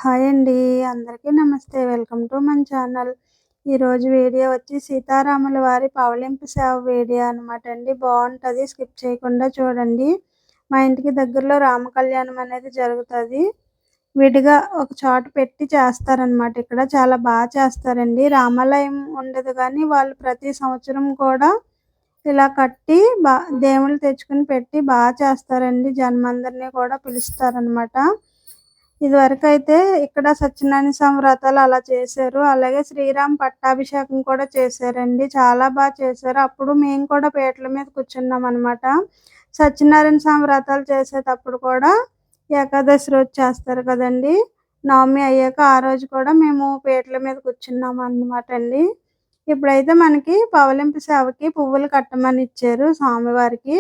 Hi అండి. అందరికీ నమస్తే. వెల్కమ్ టు మన ఛానల్. ఈరోజు వీడియో వచ్చి సీతారాముల వారి పవళింపు సేవ వీడియో అనమాట అండి. బావుంటది. స్కిప్ చేయకుండా చూడండి. మా ఇంటికి దగ్గరలో రామ కళ్యాణం అనేది జరుగుతది. విడిగా ఒక చోట పెట్టి చేస్తారనమాట. ఇక్కడ చాలా చేస్తారండి. రామాలయం ఉండదు గానీ వాళ్ళు ప్రతి సంవత్సరం కూడా ఇలా కట్టి దేవుళ్ళు తెచ్చుకొని పెట్టి చేస్తారండి. జనమందరిని కూడా పిలుస్తారనమాట. ఇదివరకైతే ఇక్కడ సత్యనారాయణ స్వామి వ్రతాలు అలా చేశారు. అలాగే శ్రీరామ పట్టాభిషేకం కూడా చేశారండి. చాలా చేశారు. అప్పుడు మేము కూడా పీటల మీద కూర్చున్నామనమాట. సత్యనారాయణ స్వామి వ్రతాలు చేసేటప్పుడు కూడా ఏకాదశి రోజు చేస్తారు కదండీ! నవమి అయ్యాక ఆ రోజు కూడా మేము పీటల మీద కూర్చున్నామన్నమాట అండి. ఇప్పుడైతే మనకి పవళింపు సేవకి పువ్వులు కట్టమని ఇచ్చారు స్వామివారికి.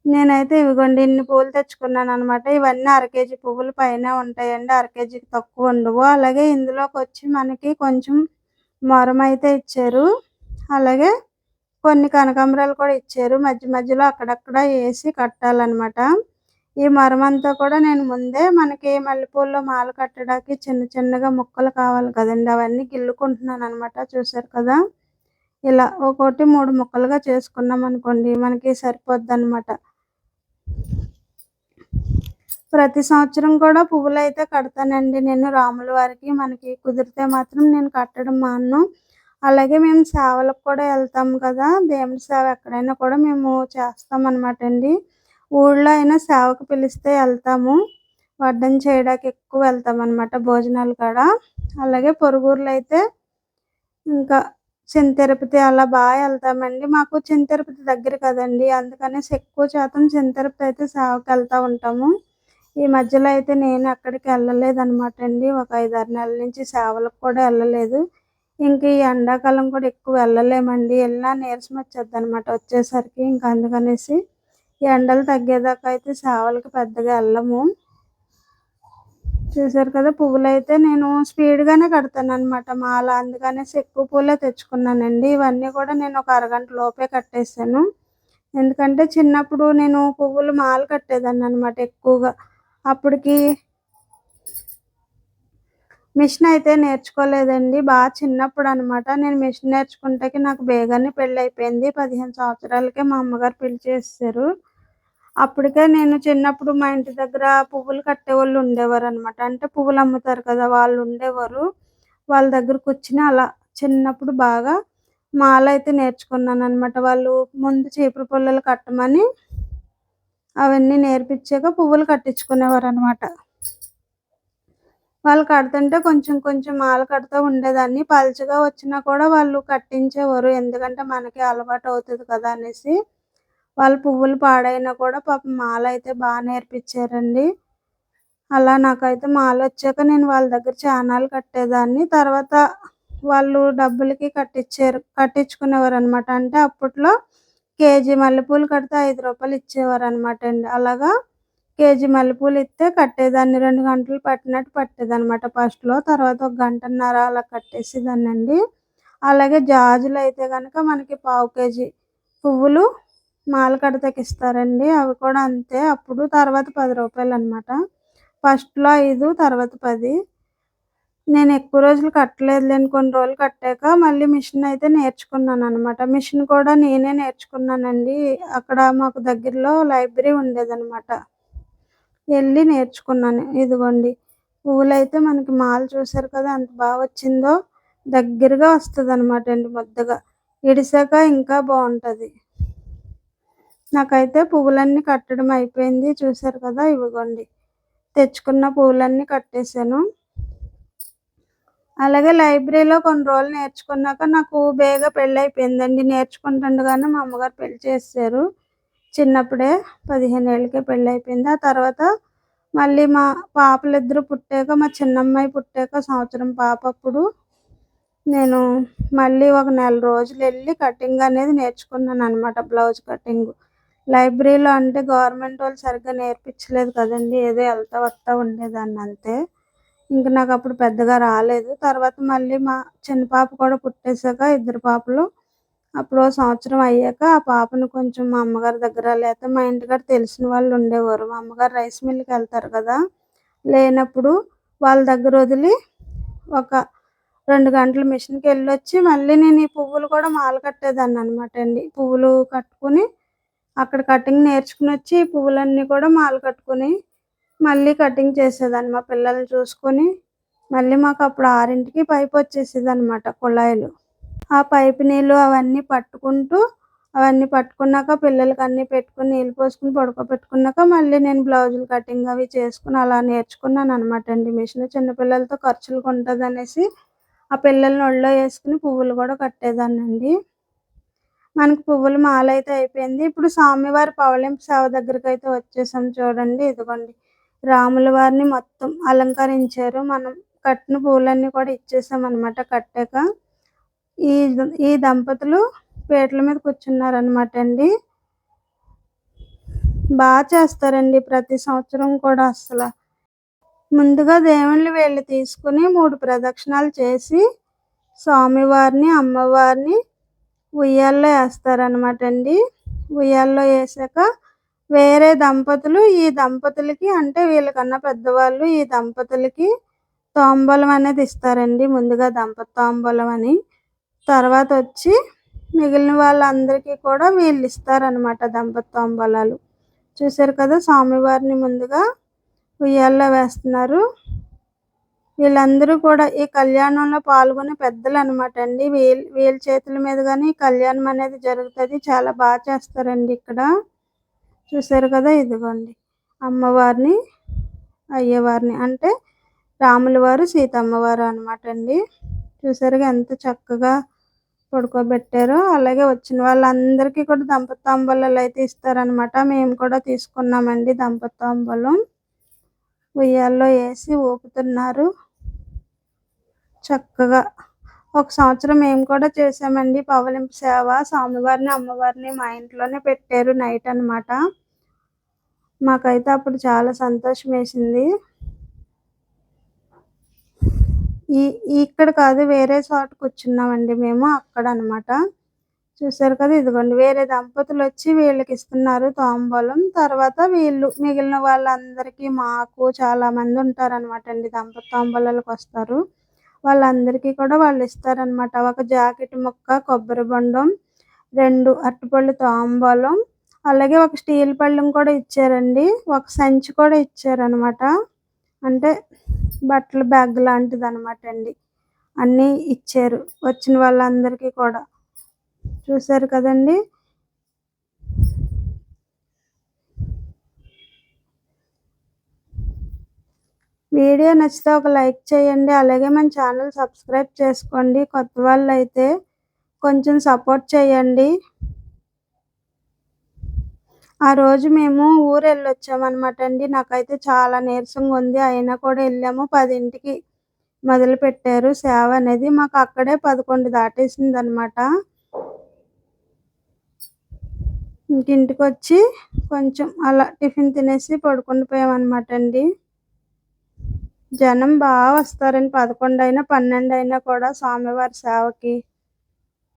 నేనైతే ఇవిగోండి ఇన్ని పూలు తెచ్చుకున్నాననమాట. ఇవన్నీ అర కేజీ పువ్వులు పైనే ఉంటాయండి. అర కేజీకి తక్కువ ఉండవు. అలాగే ఇందులోకొచ్చి మనకి కొంచెం మొరమైతే ఇచ్చారు. అలాగే కొన్ని కనకాంబరాలు కూడా ఇచ్చారు. మధ్య మధ్యలో అక్కడక్కడ ఏసి కట్టాలనమాట. ఈ మొరమంతా కూడా నేను ముందే మనకి మల్లెపూల్లో మాల కట్టడానికి చిన్న చిన్నగా ముక్కలు కావాలి కదండీ! అవన్నీ గిల్లుకుంటున్నాననమాట. చూసారు కదా! ఇలా ఒక్కోటి 3 ముక్కలుగా చేసుకున్నామనుకోండి మనకి సరిపోద్దనమాట. ప్రతి సంవత్సరం కూడా పువ్వులైతే కడతానండి నేను రాముల వారికి. మనకి కుదిరితే మాత్రం నేను కట్టడం మానను. అలాగే మేము సేవలకు కూడా వెళ్తాం కదా! దేవుడి సేవ ఎక్కడైనా కూడా మేము చేస్తామనమాట అండి. ఊళ్ళో అయినా సేవకు పిలిస్తే వెళ్తాము. వడ్డన చేయడానికి ఎక్కువ వెళ్తామనమాట భోజనాలు కాడ. అలాగే పొరుగురులో అయితే ఇంకా చిన్న తిరుపతి అలా వెళ్తామండి. మాకు చిన్న తిరుపతి దగ్గర కదండీ! అందుకనేసి ఎక్కువ శాతం చిన్న తిరుపతి అయితే సేవకి వెళ్తా ఉంటాము. ఈ మధ్యలో అయితే నేను ఎక్కడికి వెళ్ళలేదనమాట అండి. ఒక 5, 6 నెలల నుంచి సేవలకు కూడా వెళ్ళలేదు. ఇంక ఈ ఎండాకాలం కూడా ఎక్కువ వెళ్ళలేమండి. వెళ్ళినా నీరసం వచ్చేద్దనమాట వచ్చేసరికి. ఇంక అందుకనేసి ఈ ఎండలు తగ్గేదాకా అయితే సేవలకి పెద్దగా వెళ్ళము. చూసారు కదా! పువ్వులైతే నేను స్పీడ్‌గానే కడతాననమాట మాల. అందుకనేసి ఎక్కువ పూలే తెచ్చుకున్నానండి. ఇవన్నీ కూడా నేను ఒక అరగంట లోపే కట్టేసాను. ఎందుకంటే చిన్నప్పుడు నేను పువ్వులు మాల కట్టేదాన్ననమాట ఎక్కువగా. అప్పటికి మిషన్ అయితే నేర్చుకోలేదండి. చిన్నప్పుడనమాట. నేను మిషన్ నేర్చుకుంటాకి నాకు బేగానే పెళ్ళైపోయింది. 15 సంవత్సరాలకే మా అమ్మగారు పెళ్లి చేసేశారు. అప్పటికే నేను చిన్నప్పుడు మా ఇంటి దగ్గర పువ్వులు కట్టేవాళ్ళు ఉండేవారనమాట. అంటే పువ్వులు అమ్ముతారు కదా! వాళ్ళు ఉండేవారు. వాళ్ళ దగ్గర కూర్చొని అలా చిన్నప్పుడు మాలైతే నేర్చుకున్నాననమాట. వాళ్ళు ముందు చీపురు పుల్లలు కట్టమని అవన్నీ నేర్పించాక పువ్వులు కట్టించుకునేవారనమాట. వాళ్ళు కడుతుంటే కొంచెం కొంచెం మాల కడుతూ ఉండేదాన్ని. పలుచగా వచ్చినా కూడా వాళ్ళు కట్టించేవారు. ఎందుకంటే మనకి అలవాటవుతది కదా అనేసి. వాళ్ళు పువ్వులు పాడైనా కూడా పాపం మాలైతే నేర్పించారండి. అలా నాకైతే మాలొచ్చాక నేను వాళ్ళ దగ్గర చానాలు కట్టేదాన్ని. తర్వాత వాళ్ళు డబ్బులకి కట్టించుకునేవారనమాట. అంటే అప్పట్లో కేజీ మల్లెపూలు కడితే రూ. 5 ఇచ్చేవారనమాట అండి. అలాగా కేజీ మల్లెపూలు ఇస్తే కట్టేదాన్ని. 2 గంటలు పట్టినట్టు పట్టేదనమాట ఫస్ట్‌లో. తర్వాత ఒక గంటన్నర అలా కట్టేసేదాన్నండి. అలాగే జాజులైతే గనక మనకి పావు కేజీ పువ్వులు మాల కడతాకిస్తారండి. అవి కూడా అంతే. అప్పుడు తర్వాత రూ. 10 అనమాట. ఫస్ట్‌లో 5 తర్వాత 10. నేను ఎక్కువ రోజులు కట్టలేదులేండి. కొన్ని రోజులు కట్టాక మళ్ళీ మిషన్ అయితే నేర్చుకున్నాననమాట. మిషన్ కూడా నేనే నేర్చుకున్నానండి. అక్కడ మాకు దగ్గరలో లైబ్రరీ ఉండేదనమాట. ఎళ్లి నేర్చుకున్నాను. ఇదిగోండి పువ్వులైతే మనకి మాల చూసారు కదా! ఎంత వచ్చిందో. దగ్గరగా వస్తదనమాట అండి ముద్దగా. ఇడిసాక ఇంకా బావుంటది. నాకైతే పువ్వులన్నీ కట్టడం అయిపోయింది. చూసారు కదా! ఇవిగోండి. తెచ్చుకున్న పువ్వులన్నీ కట్టేసాను. అలాగే లైబ్రరీలో కొన్ని రోజులు నేర్చుకున్నాక నాకు బేగా పెళ్ళైపోయిందండి. నేర్చుకుంటుండగానే మా అమ్మగారు పెళ్లి చేసేశారు. చిన్నప్పుడే 15 ఏళ్ళకే పెళ్ళైపోయింది. ఆ తర్వాత మళ్ళీ మా పాపలిద్దరూ పుట్టాక, మా చిన్నమ్మాయి పుట్టాక సంవత్సరం పాప అప్పుడు నేను మళ్ళీ ఒక నెల రోజులెళ్ళి కటింగ్ అనేది నేర్చుకున్నాననమాట. Blouse cutting. లైబ్రరీలో అంటే గవర్నమెంట్ వాళ్ళు సరిగ్గా నేర్పించలేదు కదండీ! ఏదో ఎళ్తా వస్తా ఉండేదాన్ని అంతే. ఇంక నాకప్పుడు పెద్దగా రాలేదు. తర్వాత మళ్ళీ మా చిన్న పాప కూడా పుట్టేసాక ఇద్దరు పాపలు. అప్పుడు ఓ సంవత్సరం అయ్యాక ఆ పాపను కొంచెం మా అమ్మగారి దగ్గర లేతే మా ఇంటికాడ తెలిసిన వాళ్ళు ఉండేవారు. మా అమ్మగారు రైస్ మిల్‌కెళ్తారు కదా! లేనప్పుడు వాళ్ళ దగ్గర వదిలి ఒక 2 గంటలు మిషన్‌కెళ్ళొచ్చి మళ్ళీ నేను ఈ పువ్వులు కూడా మాల కట్టేదాన్ననమాట అండి. పువ్వులు కట్టుకొని అక్కడ కటింగ్ నేర్చుకునొచ్చి ఈ పువ్వులన్నీ కూడా మాల కట్టుకొని మళ్ళీ కటింగ్ చేసేదాన్ని మా పిల్లల్ని చూసుకొని. మళ్ళీ మాకప్పుడు 6కి పైపొచ్చేసేదనమాట కుళాయిలు. ఆ పైపు నీళ్ళు అవన్నీ పట్టుకున్నాక పిల్లలకి అన్నీ పెట్టుకొని నీళ్ళు పోసుకొని పడుకోబెట్టుకున్నాక మళ్ళీ నేను బ్లౌజులు కటింగ్ అవి చేసుకొని అలా నేర్చుకున్నాననమాట అండి మిషన్. చిన్న పిల్లలతో ఖర్చులకుంటదనేసి ఆ పిల్లల్ని ఒళ్ళో యేసుకొని పువ్వులు కూడా కట్టేదాన్నండి. మనకి పువ్వుల మాలైతే అయిపోయింది. ఇప్పుడు స్వామివారి పవళింపు సేవ దగ్గరకైతే వచ్చేసాం చూడండి. ఇదిగోండి రాముల వారిని మొత్తం అలంకరించారు. మనం కట్టిన పువ్వులన్నీ కూడా ఇచ్చేసామనమాట కట్టాక. ఈ దంపతులు పీటల మీద కూర్చున్నారనమాట అండి. చేస్తారండి ప్రతి సంవత్సరం కూడా అస్సల. ముందుగా దేవుళ్ళని వీళ్ళు తీసుకొని 3 ప్రదక్షిణాలు చేసి స్వామివారిని, అమ్మవారిని ఉయ్యాల్లో యేస్తారనమాట అండి. ఉయ్యాల్లో యేసాక వేరే దంపతులు ఈ దంపతులకి అంటే వీళ్ళకన్నా పెద్దవాళ్ళు ఈ దంపతులకి తాంబూలం అనేది ఇస్తారండి. ముందుగా దంపతి తాంబూలం అని. తర్వాతొచ్చి మిగిలిన వాళ్ళందరికీ కూడా వీళ్ళిస్తారనమాట దంపతి తాంబూలాలు. చూసారు కదా స్వామివారిని ముందుగా ఉయ్యాల్లో వేస్తున్నారు. వీళ్ళందరూ కూడా ఈ కళ్యాణంలో పాల్గొనే పెద్దలనమాట అండి. వీళ్ళ చేతుల మీదుగానే ఈ కళ్యాణం అనేది జరుగుతది. చాలా చేస్తారండి ఇక్కడ. చూసారు కదా ఇదిగోండి అమ్మవారిని, అయ్యవారిని అంటే రాముల వారు, సీతమ్మ వారు అనమాట అండి. చూసారుగా ఎంత చక్కగా పడుకోబెట్టారో. అలాగే వచ్చిన వాళ్ళందరికీ కూడా దంపతి తాంబూలాలు అయితే ఇస్తారనమాట. మేము కూడా తీసుకున్నామండి దంపతి తాంబూలం. ఉయ్యాల్లో వేసి ఊపుతున్నారు చక్కగా. ఒక సంవత్సరం మేము కూడా చేసామండి పవళింపు సేవ. స్వామివారిని, అమ్మవారిని మా ఇంట్లోనే పెట్టారు నైట్ అనమాట. మాకైతే అప్పుడు చాలా సంతోషం వేసింది. ఇక్కడ కాదు వేరే చోట కూర్చున్నామండి మేము అక్కడ అనమాట. చూసారు కదా ఇదిగోండి వేరే దంపతులు వచ్చి వీళ్ళకి ఇస్తున్నారు తాంబూలం. తర్వాత వీళ్ళు మిగిలిన వాళ్ళందరికీ మాకు చాలామంది ఉంటారనమాట అండి దంపతి తాంబూలాలకు వస్తారు. వాళ్ళందరికీ కూడా వాళ్ళు ఇస్తారనమాట. ఒక జాకెట్ ముక్క, కొబ్బరి బొండం, 2 అరటిపళ్ళు తాంబూలం, అలాగే ఒక స్టీల్ పళ్ళెం కూడా ఇచ్చారండి. ఒక సంచి కూడా ఇచ్చారనమాట. అంటే బట్టల బ్యాగ్ లాంటిదనమాట అండి. అన్నీ ఇచ్చారు వచ్చిన వాళ్ళందరికీ కూడా. చూసారు కదండి. వీడియో నచ్చితే ఒక లైక్ చేయండి. అలాగే మన ఛానల్ సబ్స్క్రైబ్ చేసుకోండి. కొత్త వాళ్ళైతే కొంచెం సపోర్ట్ చేయండి. ఆ రోజు మేము ఊరెళ్ళొచ్చామనమాట అండి. నాకైతే చాలా నీరసంగా ఉంది. అయినా కూడా వెళ్ళాము. 10కి మొదలుపెట్టారు సేవ అనేది. మాకు అక్కడే 11 దాటేసిందనమాట. ఇంటికొచ్చి కొంచెం అలా టిఫిన్ తినేసి పడుకొని పోయామనమాట అండి. జనం వస్తారండి. 11 అయినా 12 అయినా కూడా స్వామివారి సేవకి.